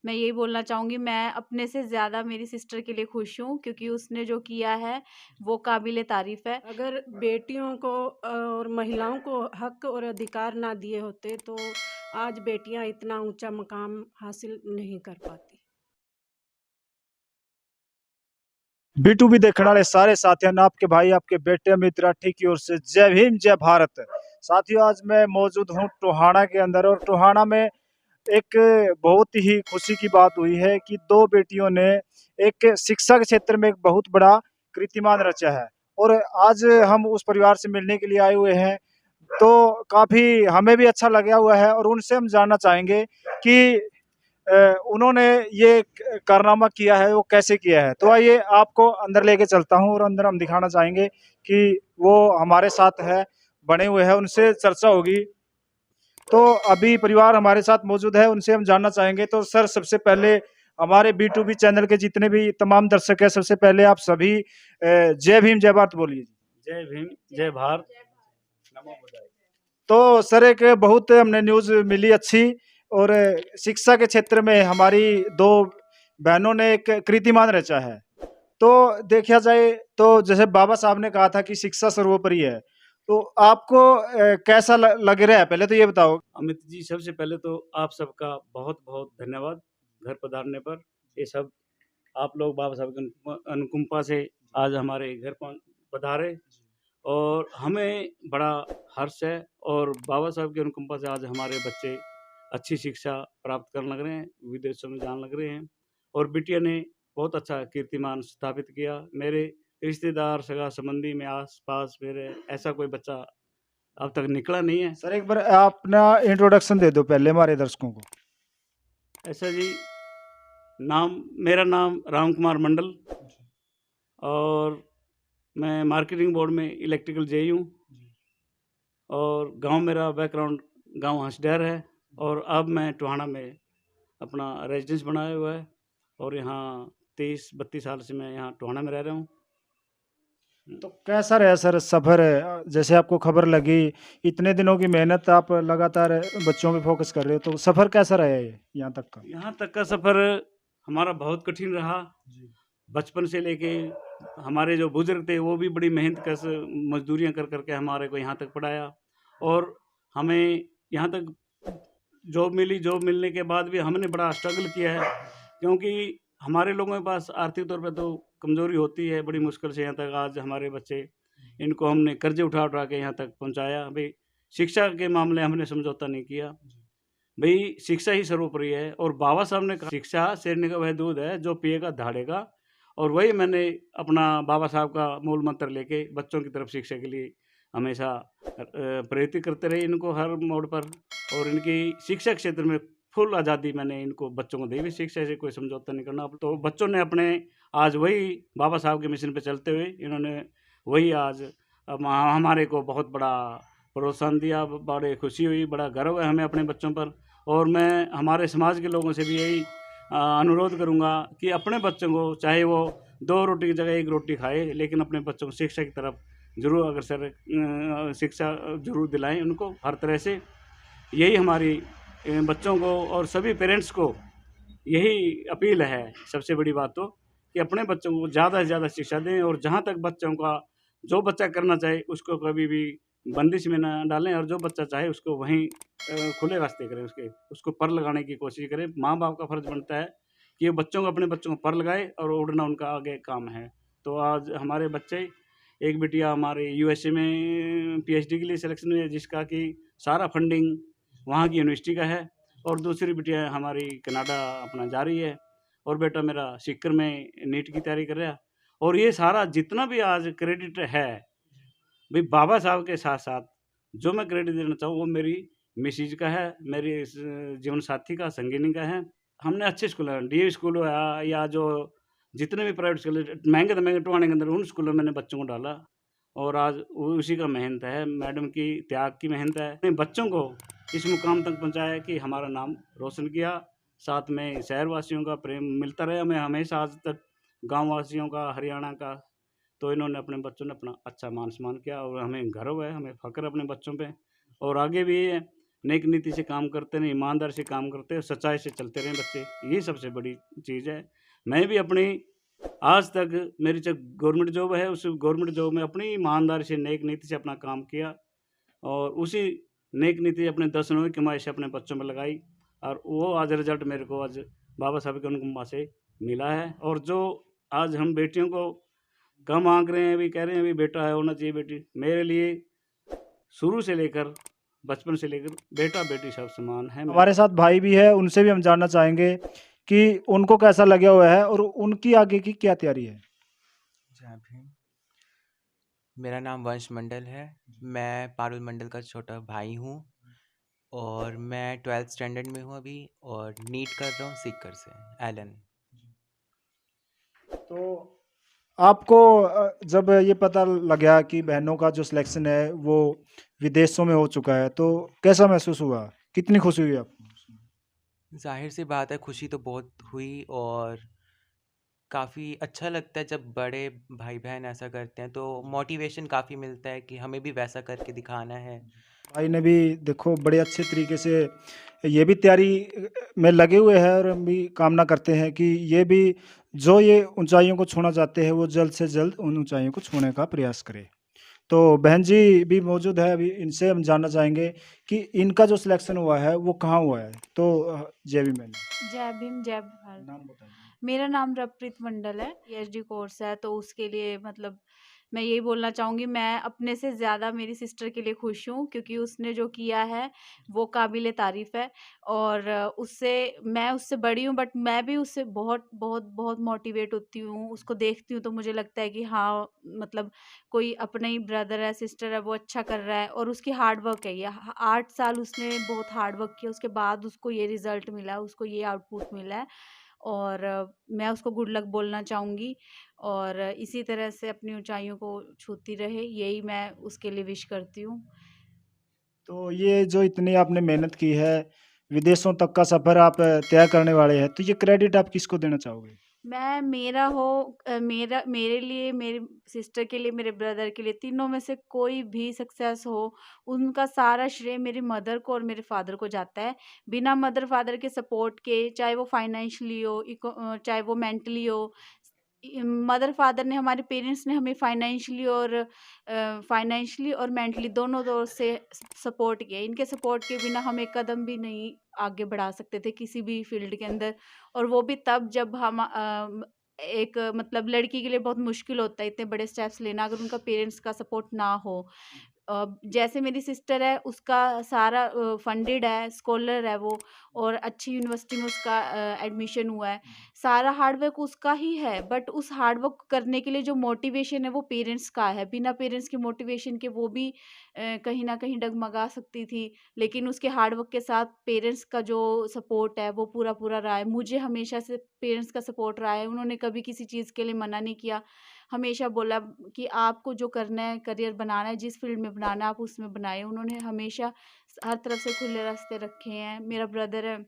मैं यही बोलना चाहूँगी, मैं अपने से ज़्यादा मेरी सिस्टर के लिए खुश हूँ, क्योंकि उसने जो किया है वो काबिले तारीफ़ है। अगर बेटियों को और महिलाओं को हक और अधिकार ना दिए होते तो आज बेटियां इतना ऊंचा मकाम हासिल नहीं कर पाती। B2B देखने वाले सारे साथियों ने आपके भाई आपके बेटे अमित राठी की ओर से जय भीम जय भारत। साथियों, आज मैं मौजूद हूँ टोहाना के अंदर, और टोहाना में एक बहुत ही खुशी की बात हुई है कि दो बेटियों ने एक शिक्षा के क्षेत्र में एक बहुत बड़ा कीर्तिमान रचा है। और आज हम उस परिवार से मिलने के लिए आए हुए हैं, तो काफ़ी हमें भी अच्छा लगा हुआ है, और उनसे हम जानना चाहेंगे कि उन्होंने ये कारनामा किया है वो कैसे किया है। तो आइए आपको अंदर लेके चलता हूँ, और अंदर हम दिखाना चाहेंगे कि वो हमारे साथ है, बने हुए हैं, उनसे चर्चा होगी। तो अभी परिवार हमारे साथ मौजूद है, उनसे हम जानना चाहेंगे। तो सर, सबसे पहले हमारे B2B चैनल के जितने भी तमाम दर्शक हैं, सबसे पहले आप सभी जय भीम जय भारत बोलिए। जय भीम जय भारत। तो सर, एक बहुत हमने न्यूज़ मिली अच्छी, और शिक्षा के क्षेत्र में हमारी दो बहनों ने एक कीर्तिमान रचा है। तो देखा जाए तो जैसे बाबा साहब ने कहा था कि शिक्षा सर्वोपरि है, तो आपको कैसा लग रहा है, पहले तो ये बताओ। अमित जी, सबसे पहले तो आप सबका बहुत बहुत धन्यवाद घर पधारने पर। ये सब आप लोग बाबा साहब की अनुकंपा से आज हमारे घर पधारे, और हमें बड़ा हर्ष है। और बाबा साहब की अनुकंपा से आज हमारे बच्चे अच्छी शिक्षा प्राप्त करने लग रहे हैं, विदेशों में जाने लग रहे हैं, और बिटिया ने बहुत अच्छा कीर्तिमान स्थापित किया। मेरे रिश्तेदार सगा संबंधी में आस पास मेरे ऐसा कोई बच्चा अब तक निकला नहीं है। सर, एक बार आप अपना इंट्रोडक्शन दे दो पहले हमारे दर्शकों को। ऐसा जी, मेरा नाम राम कुमार मंडल, और मैं मार्केटिंग बोर्ड में इलेक्ट्रिकल जेई हूँ, और गांव मेरा बैकग्राउंड गांव हंसडेर है, और अब मैं टोहाना में अपना रेजिडेंस बनाया हुआ है, और यहाँ 30-32 साल से मैं यहाँ टोहाना में रह रहा हूँ। तो कैसा रहा सर सफ़र, जैसे आपको खबर लगी, इतने दिनों की मेहनत, आप लगातार बच्चों पे फोकस कर रहे हो, तो सफ़र कैसा रहा है ये यहाँ तक का? यहाँ तक का सफ़र हमारा बहुत कठिन रहा। बचपन से लेके हमारे जो बुजुर्ग थे वो भी बड़ी मेहनत कर मजदूरियाँ कर करके हमारे को यहाँ तक पढ़ाया, और हमें यहाँ तक जॉब मिली। जॉब मिलने के बाद भी हमने बड़ा स्ट्रगल किया है, क्योंकि हमारे लोगों के पास आर्थिक तौर पे तो कमज़ोरी होती है। बड़ी मुश्किल से यहाँ तक आज हमारे बच्चे, इनको हमने कर्जे उठा उठा के यहाँ तक पहुँचाया। भाई, शिक्षा के मामले हमने समझौता नहीं किया। भाई, शिक्षा ही सर्वोपरि है, और बाबा साहब ने कहा शिक्षा शेरनी का वह दूध है जो पिएगा दहाड़ेगा। और वही मैंने अपना बाबा साहब का मूल मंत्र लेके बच्चों की तरफ शिक्षा के लिए हमेशा प्रेरित करते रहे इनको हर मोड़ पर। और इनकी शिक्षा क्षेत्र में फुल आज़ादी मैंने इनको बच्चों को दी हुई। शिक्षा से कोई समझौता नहीं करना। तो बच्चों ने अपने आज वही बाबा साहब के मिशन पे चलते हुए इन्होंने वही आज हमारे को बहुत बड़ा प्रोत्साहन दिया। बड़े खुशी हुई, बड़ा गर्व है हमें अपने बच्चों पर। और मैं हमारे समाज के लोगों से भी यही अनुरोध करूँगा कि अपने बच्चों को, चाहे वो 2 रोटी की जगह 1 रोटी खाए, लेकिन अपने बच्चों को शिक्षा की तरफ ज़रूर अग्रसर शिक्षा ज़रूर दिलाएं उनको हर तरह से। यही हमारी बच्चों को और सभी पेरेंट्स को यही अपील है। सबसे बड़ी बात तो कि अपने बच्चों को ज़्यादा से ज़्यादा शिक्षा दें, और जहाँ तक बच्चों का जो बच्चा करना चाहे उसको कभी भी बंदिश में ना डालें, और जो बच्चा चाहे उसको वहीं खुले रास्ते करें, उसको पर लगाने की कोशिश करें। माँ बाप का फ़र्ज़ बनता है कि वो अपने बच्चों को पर लगाए, और उड़ना उनका आगे काम है। तो आज हमारे बच्चे, एक बिटिया हमारे USA में PhD के लिए सिलेक्शन हुई है, जिसका कि सारा फंडिंग वहाँ की यूनिवर्सिटी का है, और दूसरी बिटिया हमारी कनाडा अपना जा रही है, और बेटा मेरा सीकर में नीट की तैयारी कर रहा है। और ये सारा जितना भी आज क्रेडिट है, भाई बाबा साहब के साथ साथ जो मैं क्रेडिट देना चाहूँ वो मेरी मिसेज का है, मेरी जीवन साथी का, संगिनी का है। हमने अच्छे स्कूल है, DAV स्कूल हो या जो जितने भी प्राइवेट स्कूल महंगे तो महंगे टोहाने के अंदर, उन स्कूलों में मैंने बच्चों को डाला, और आज वो उसी का मेहनत है, मैडम की त्याग की मेहनत है। अपने बच्चों को इस मुकाम तक पहुँचाया कि हमारा नाम रोशन किया। साथ में शहरवासियों का प्रेम मिलता रहे हमें हमेशा आज तक, गाँव वासियों का, हरियाणा का। तो इन्होंने अपने बच्चों ने अपना अच्छा मान सम्मान किया, और हमें गर्व है, हमें फ़ख्र है अपने बच्चों पे। और आगे भी नेक नीति से काम करते रहें, ईमानदार से काम करते हैं, सच्चाई से चलते रहें बच्चे, ये सबसे बड़ी चीज़ है। मैं भी अपनी आज तक मेरी जो गवर्नमेंट जॉब है, उस गवर्नमेंट जॉब में अपनी ईमानदारी से नेक नीति से अपना काम किया और उसी नेक नीति अपने 10 दिनों की कमाई से अपने बच्चों में लगाई और वो आज रिजल्ट मेरे को आज बाबा साहब के अनुकंपा से मिला है। और जो आज हम बेटियों को कम आंक रहे हैं, अभी कह रहे हैं अभी बेटा है होना चाहिए बेटी, मेरे लिए शुरू से लेकर बचपन से लेकर बेटा बेटी सब समान है। हमारे साथ भाई भी है, उनसे भी हम जानना चाहेंगे कि उनको कैसा लगा हुआ है और उनकी आगे की क्या तैयारी है। जय भीम। मेरा नाम वंश मंडल है। मैं पारुल मंडल का छोटा भाई हूँ और मैं 12th स्टैंडर्ड में हूँ अभी और नीट कर रहा हूँ सीकर से, एलन। तो आपको जब ये पता लगा कि बहनों का जो सिलेक्शन है वो विदेशों में हो चुका है, तो कैसा महसूस हुआ, कितनी खुशी हुई आपको? जाहिर सी बात है, खुशी तो बहुत हुई और काफ़ी अच्छा लगता है जब बड़े भाई बहन ऐसा करते हैं, तो मोटिवेशन काफ़ी मिलता है कि हमें भी वैसा करके दिखाना है। भाई ने भी देखो बड़े अच्छे तरीके से ये भी तैयारी में लगे हुए हैं और हम भी कामना करते हैं कि ये भी जो ये ऊंचाइयों को छूना चाहते हैं वो जल्द से जल्द उन ऊंचाइयों को छूने का प्रयास करें। तो बहन जी भी मौजूद है, अभी इनसे हम जानना चाहेंगे कि इनका जो सिलेक्शन हुआ है वो कहाँ हुआ है। तो जय भी मैंने जय भीम जय भारत। नाम बताइए। मेरा नाम रवप्रीत मंडल है, पीएचडी कोर्स है, तो उसके लिए मतलब मैं यही बोलना चाहूँगी, मैं अपने से ज़्यादा मेरी सिस्टर के लिए खुश हूँ क्योंकि उसने जो किया है वो काबिले तारीफ़ है। और उससे मैं उससे बड़ी हूँ बट मैं भी उससे बहुत बहुत बहुत मोटिवेट होती हूँ, उसको देखती हूँ तो मुझे लगता है कि हाँ मतलब कोई अपना ही ब्रदर है, सिस्टर है, वो अच्छा कर रहा है और उसकी हार्ड वर्क है ये। 8 साल उसने बहुत हार्ड वर्क किया, उसके बाद उसको ये रिज़ल्ट मिला है, उसको ये आउटपुट मिला है और मैं उसको गुड लक बोलना चाहूँगी और इसी तरह से अपनी ऊंचाइयों को छूती रहे, यही मैं उसके लिए विश करती हूँ। तो ये जो इतनी आपने मेहनत की है, विदेशों तक का सफ़र आप तय करने वाले हैं, तो ये क्रेडिट आप किसको देना चाहोगे? मैं मेरा हो मेरा मेरे लिए, मेरी सिस्टर के लिए, मेरे ब्रदर के लिए, तीनों में से कोई भी सक्सेस हो, उनका सारा श्रेय मेरी मदर को और मेरे फादर को जाता है। बिना मदर फादर के सपोर्ट के, चाहे वो फाइनेंशियली हो, चाहे वो मेंटली हो, मदर फादर ने, हमारे पेरेंट्स ने हमें फाइनेंशियली और मेंटली दोनों दौर से सपोर्ट किया। इनके सपोर्ट के बिना हम एक कदम भी नहीं आगे बढ़ा सकते थे किसी भी फील्ड के अंदर। और वो भी तब जब हम एक मतलब लड़की के लिए बहुत मुश्किल होता है इतने बड़े स्टेप्स लेना अगर उनका पेरेंट्स का सपोर्ट ना हो। जैसे मेरी सिस्टर है, उसका सारा फंडेड है, स्कॉलर है वो और अच्छी यूनिवर्सिटी में उसका एडमिशन हुआ है। सारा हार्ड वर्क उसका ही है बट उस हार्ड वर्क करने के लिए जो मोटिवेशन है वो पेरेंट्स का है। बिना पेरेंट्स के मोटिवेशन के वो भी कहीं न कहीं डगमगा सकती थी, लेकिन उसके हार्ड वर्क के साथ पेरेंट्स का जो सपोर्ट है वो पूरा-पूरा रहा है। मुझे हमेशा से पेरेंट्स का सपोर्ट रहा है, उन्होंने कभी किसी चीज़ के लिए मना नहीं किया। हमेशा बोला कि आपको जो करना है, करियर बनाना है, जिस फील्ड में बनाना है आप उसमें बनाएँ। उन्होंने हमेशा हर तरफ से खुले रास्ते रखे हैं। मेरा ब्रदर है,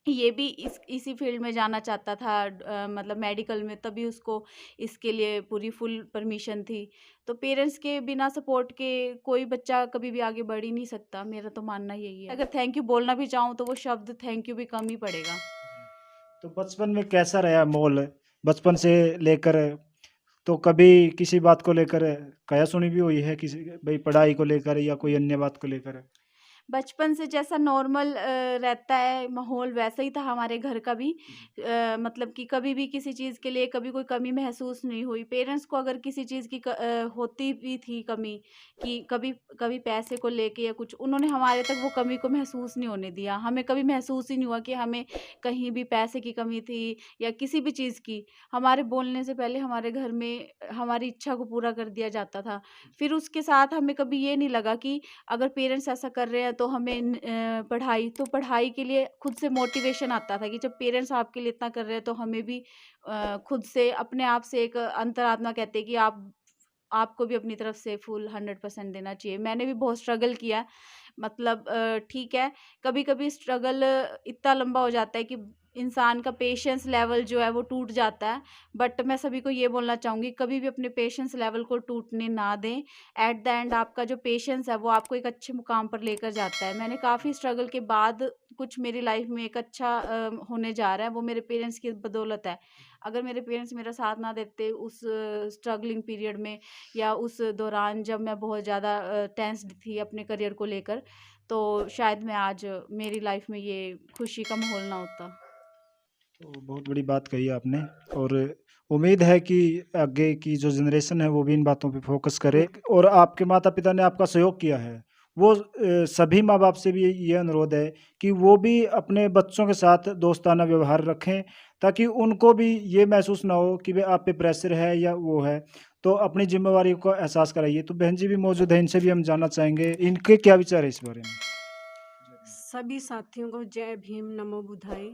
ये भी इसी फील्ड में जाना चाहता था, मतलब मेडिकल में, तभी उसको इसके लिए पूरी फुल परमिशन थी। तो पेरेंट्स के बिना सपोर्ट के कोई बच्चा कभी भी आगे बढ़ ही नहीं सकता, मेरा तो मानना यही है। अगर थैंक यू बोलना भी चाहूँ तो वो शब्द थैंक यू भी कम ही पड़ेगा। तो बचपन में कैसा रहा माहौल? बचपन से लेकर तो कभी किसी बात को लेकर कहा-सुनी भी हुई है किसी भई पढ़ाई को लेकर या कोई अन्य बात को लेकर? बचपन से जैसा नॉर्मल रहता है माहौल वैसा ही था हमारे घर का भी। मतलब कि कभी भी किसी चीज़ के लिए कभी कोई कमी महसूस नहीं हुई। पेरेंट्स को अगर किसी चीज़ की होती भी थी कमी, कि कभी कभी पैसे को लेके या कुछ, उन्होंने हमारे तक वो कमी को महसूस नहीं होने दिया। हमें कभी महसूस ही नहीं हुआ कि हमें कहीं भी पैसे की कमी थी या किसी भी चीज़ की। हमारे बोलने से पहले हमारे घर में हमारी इच्छा को पूरा कर दिया जाता था। फिर उसके साथ हमें कभी ये नहीं लगा कि अगर पेरेंट्स ऐसा कर रहे हैं तो हमें पढ़ाई के लिए खुद से मोटिवेशन आता था कि जब पेरेंट्स आपके लिए इतना कर रहे हैं तो हमें भी खुद से अपने आप से एक अंतरात्मा कहते हैं कि आपको भी अपनी तरफ से फुल 100% देना चाहिए। मैंने भी बहुत स्ट्रगल किया, मतलब ठीक है, कभी-कभी स्ट्रगल इतना लंबा हो जाता है कि इंसान का पेशेंस लेवल जो है वो टूट जाता है। बट मैं सभी को ये बोलना चाहूँगी, कभी भी अपने पेशेंस लेवल को टूटने ना दें। एट द एंड आपका जो पेशेंस है वो आपको एक अच्छे मुकाम पर लेकर जाता है। मैंने काफ़ी स्ट्रगल के बाद कुछ मेरी लाइफ में एक अच्छा होने जा रहा है, वो मेरे पेरेंट्स की बदौलत है। अगर मेरे पेरेंट्स मेरा साथ ना देते उस स्ट्रगलिंग पीरियड में या उस दौरान जब मैं बहुत ज़्यादा टेंस्ड थी अपने करियर को लेकर, तो शायद मैं आज मेरी लाइफ में ये खुशी का माहौल ना होता। तो बहुत बड़ी बात कही आपने, और उम्मीद है कि आगे की जो जनरेशन है वो भी इन बातों पे फोकस करे, और आपके माता पिता ने आपका सहयोग किया है। वो सभी माँ बाप से भी ये अनुरोध है कि वो भी अपने बच्चों के साथ दोस्ताना व्यवहार रखें, ताकि उनको भी ये महसूस ना हो कि भाई आप पे प्रेशर है या वो है। तो अपनी जिम्मेवारी को एहसास कराइए। तो बहन जी भी मौजूद है, इनसे भी हम जानना चाहेंगे इनके क्या विचार है इस बारे में। सभी साथियों को जय भीम, नमो बुद्धाय।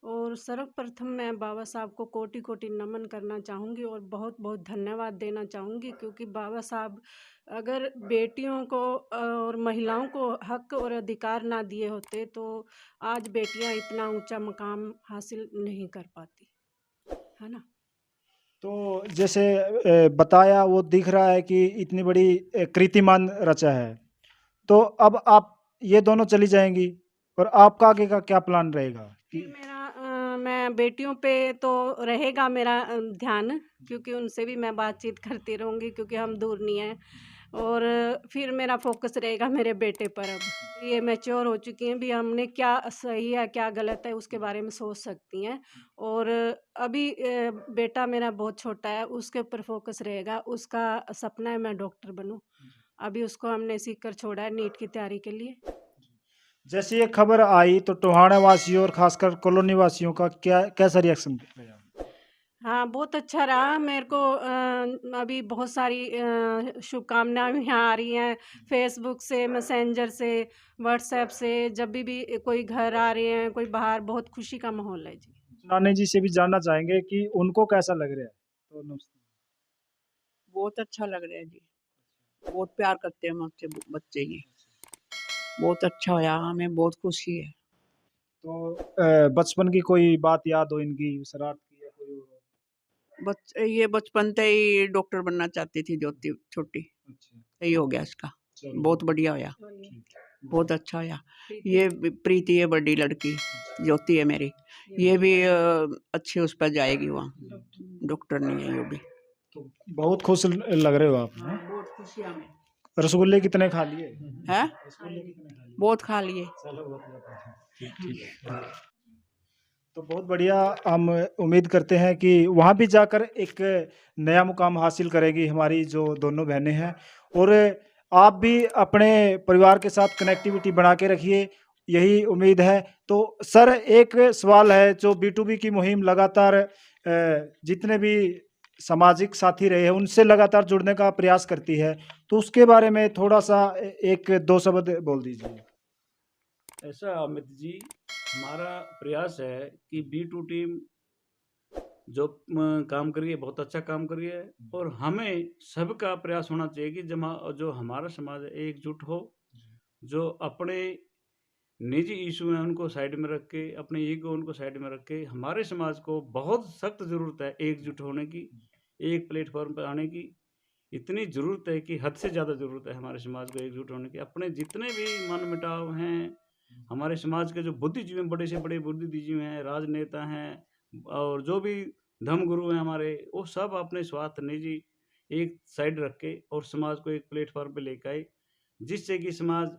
और सर्वप्रथम मैं बाबा साहब को कोटि कोटि नमन करना चाहूँगी और बहुत बहुत धन्यवाद देना चाहूँगी, क्योंकि बाबा साहब अगर बेटियों को और महिलाओं को हक और अधिकार ना दिए होते तो आज बेटियां इतना ऊंचा मकाम हासिल नहीं कर पाती, है ना। तो जैसे बताया, वो दिख रहा है कि इतनी बड़ी कीर्तिमान रचा है। तो अब आप ये दोनों चली जाएंगी, और आपका आगे का क्या प्लान रहेगा फिर कि मेरा मैं बेटियों पे तो रहेगा मेरा ध्यान, क्योंकि उनसे भी मैं बातचीत करती रहूँगी, क्योंकि हम दूर नहीं हैं। और फिर मेरा फोकस रहेगा मेरे बेटे पर। अब ये मैच्योर हो चुकी हैं, भी हमने क्या सही है क्या गलत है उसके बारे में सोच सकती हैं। और अभी बेटा मेरा बहुत छोटा है, उसके ऊपर फोकस रहेगा। उसका सपना है मैं डॉक्टर बनूं। अभी उसको हमने सीख कर छोड़ा है नीट की तैयारी के लिए। जैसे ये खबर आई तो टोहाना वासियों और खासकर कॉलोनी वासियों का क्या कैसा रिएक्शन रहा? हाँ, बहुत अच्छा रहा मेरे को। अभी बहुत सारी शुभकामनाएं यहाँ आ रही हैं, फेसबुक से, मैसेंजर से, व्हाट्सएप से। जब भी कोई घर आ रहे हैं, कोई बाहर, बहुत खुशी का माहौल है जी। नानी जी से भी जानना चाहेंगे कि उनको कैसा लग रहा है। तो नमस्ते। बहुत अच्छा लग रहा है जी। बहुत प्यार करते हैं मुझसे बच्चे ये। बहुत अच्छा होया, हमें बहुत खुशी है। तो बचपन की कोई बात याद हो इनकी, शरारत की या कोई और? ये बचपन से ही डॉक्टर बनना चाहती थी ज्योति छोटी। अच्छा, यही हो गया इसका। चलो बहुत बढ़िया होया, ठीक। बहुत अच्छा होया। ये प्रीति है बड़ी लड़की, ज्योति है मेरी। ये भी अच्छी उस पर जाएगी, वहाँ डॉक्टर नहीं है ये भी। तो बहुत खुश लग रहे हो आप, हैं? बहुत खुशी हमें रसगुल्ले कितने खा लिए? है, रसगुल्ले कितने खा लिए? बहुत खा लिए। चलो बहुत ठीक है। तो बहुत बढ़िया, हम उम्मीद करते हैं कि वहाँ भी जाकर एक नया मुकाम हासिल करेगी हमारी जो दोनों बहनें हैं, और आप भी अपने परिवार के साथ कनेक्टिविटी बना के रखिए, यही उम्मीद है। तो सर, एक सवाल है, जो B2B की मुहिम लगातार जितने भी सामाजिक साथी रहे हैं उनसे लगातार जुड़ने का प्रयास करती है, तो उसके बारे में थोड़ा सा एक दो शब्द बोल दीजिए। ऐसा अमित जी, हमारा प्रयास है कि B2 टीम जो काम कर रही है बहुत अच्छा काम कर रही है, और हमें सबका प्रयास होना चाहिए कि जो हमारा समाज है एकजुट हो, जो अपने निजी इशू हैं उनको साइड में रख के, अपने ईगो उनको साइड में रख के, हमारे समाज को बहुत सख्त ज़रूरत है एकजुट होने की, एक प्लेटफॉर्म पर आने की। इतनी ज़रूरत है कि हद से ज़्यादा ज़रूरत है हमारे समाज को एकजुट होने की। अपने जितने भी मन मुटाव हैं, हमारे समाज के जो बुद्धिजीवी हैं, बड़े से बड़े बुद्धिजीवी हैं, राजनेता हैं, और जो भी धर्मगुरु हैं हमारे, वो सब अपने स्वार्थ निजी एक साइड रख के और समाज को एक प्लेटफॉर्म पे लेकर आए, जिससे कि समाज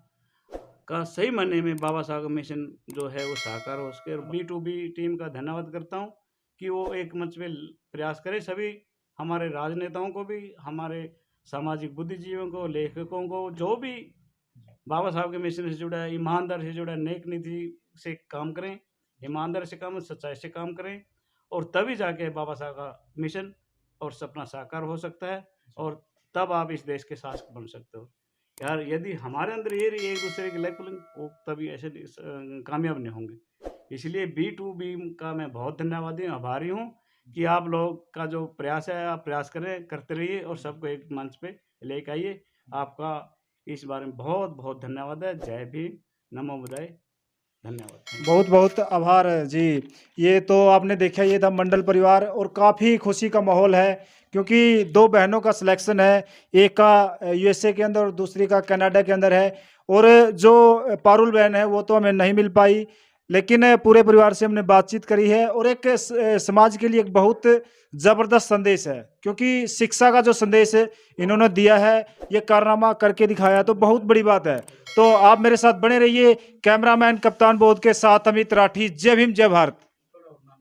का सही मायने में बाबा साहब का मिशन जो है वो साकार हो सके। और B2B टीम का धन्यवाद करता हूँ कि वो एक मंच पे प्रयास करे, सभी हमारे राजनेताओं को भी, हमारे सामाजिक बुद्धिजीवियों को, लेखकों को, जो भी बाबा साहब के मिशन से जुड़ा है, ईमानदार से जुड़ा है, नेक नीति से काम करें, ईमानदार से काम, सच्चाई से काम करें, और तभी जाके बाबा साहब का मिशन और सपना साकार हो सकता है, और तब आप इस देश के शासक बन सकते हो। यार, यदि हमारे अंदर ये रही एक दूसरे की लेग वो तभी ऐसे कामयाब नहीं होंगे। इसलिए B2B का मैं बहुत धन्यवादी आभारी हूँ कि आप लोग का जो प्रयास है आप प्रयास करें, करते रहिए, और सबको एक मंच पे लेके आइए। आपका इस बारे में बहुत बहुत धन्यवाद है। जय भीम, नमो बुद्धाय। धन्यवाद। बहुत बहुत आभार जी। ये तो आपने देखा, ये था मंडल परिवार और काफ़ी खुशी का माहौल है क्योंकि 2 बहनों का सिलेक्शन है, एक का यूएसए के अंदर और दूसरी का कनाडा के अंदर है। और जो पारुल बहन है वो तो हमें नहीं मिल पाई, लेकिन पूरे परिवार से हमने बातचीत करी है और एक समाज के लिए एक बहुत ज़बरदस्त संदेश है क्योंकि शिक्षा का जो संदेश है इन्होंने दिया है, ये कारनामा करके दिखाया, तो बहुत बड़ी बात है। तो आप मेरे साथ बने रहिए। कैमरामैन कप्तान बोध के साथ अमित राठी। जय भीम, जय भारत।